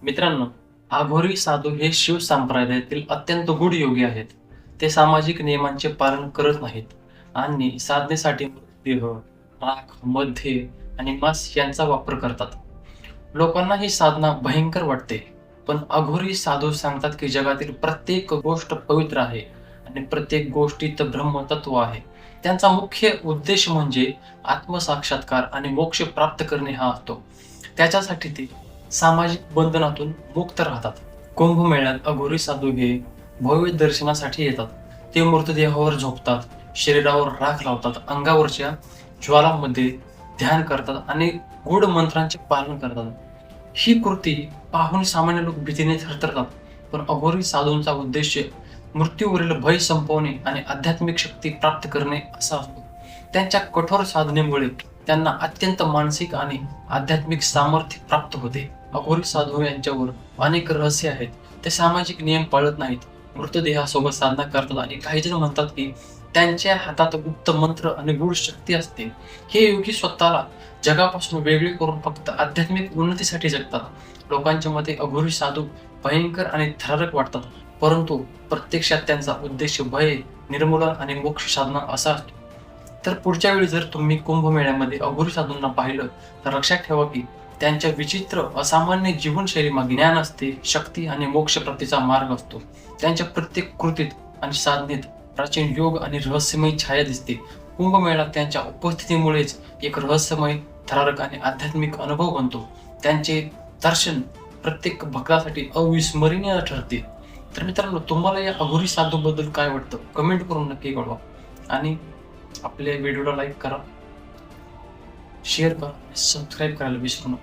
मित्रांनो, अघोरी साधू हे शिव संप्रदायातील अत्यंत गूढ योगी आहेत. ते सामाजिक नियमांचे पालन करत नाहीत आणि साधनेसाठी मृतदेह, राख, मद्य आणि मांस यांचा वापर करतात. लोकांना ही साधना भयंकर वाटते, पण अघोरी साधू सांगतात की जगातील प्रत्येक गोष्ट पवित्र आहे आणि प्रत्येक गोष्टीत ब्रह्मतत्व आहे. त्यांचा मुख्य उद्देश म्हणजे आत्मसाक्षात्कार आणि मोक्ष प्राप्त करणे हा असतो. त्याच्यासाठी ते सामाजिक बंधनातून मुक्त राहतात. कुंभमेळ्यात अघोरी साधू हे भव्य दर्शनासाठी येतात. ते मृतदेहावर झोपतात, शरीरावर राख लावतात, अंगावरच्या ज्वालामध्ये ध्यान करतात आणि गूढ मंत्रांचे पालन करतात. ही कृती पाहून सामान्य लोक भीतीने थरथरतात, पण अघोरी साधूंचा उद्देश मृत्यूवरील भय संपवणे आणि आध्यात्मिक शक्ती प्राप्त करणे असा असतो. त्यांच्या कठोर साधनेमुळे त्यांना अत्यंत मानसिक आणि आध्यात्मिक सामर्थ्य प्राप्त होते. अघोरी साधू यांच्यावर अनेक रहस्य आहेत. ते सामाजिक नियम पाळत नाहीत, मृतदेहासोबत साधना करतात आणि काही जण म्हणतात की त्यांच्या हातात गुप्त मंत्र आणि गूढ शक्ती असते. हे योगी स्वतःला जगापासून वेगळे करून फक्त आध्यात्मिक उन्नतीसाठी जगतात. लोकांच्या मते अघोरी साधू भयंकर आणि थरारक वाटतात, परंतु प्रत्यक्षात त्यांचा उद्देश भय निर्मूलन आणि मोक्ष साधना असा असतो. तर पुढच्या वेळी जर तुम्ही कुंभमेळ्यामध्ये अघोरी साधूंना पाहिलं तर लक्षात ठेवा की त्यांच्या विचित्र असामान्य जीवनशैली मागे ज्ञान असते, शक्ती आणि मोक्ष प्राप्तीचा मार्ग असतो. त्यांच्या प्रत्येक कृतीत आणि साधनेत प्राचीन योग आणि रहस्यमय छाया दिसते. कुंभमेळा त्यांच्या उपस्थितीमुळेच एक रहस्यमय, थरारक आणि आध्यात्मिक अनुभव बनतो. त्यांचे दर्शन प्रत्येक भक्तासाठी अविस्मरणीय ठरते. तर मित्रांनो, तुम्हाला या अघोरी साधू बद्दल काय वाटतं कमेंट करून नक्की कळवा आणि आपल्या व्हिडिओला लाईक करा, शेअर करा, सबस्क्राईब करायला विसरू नका.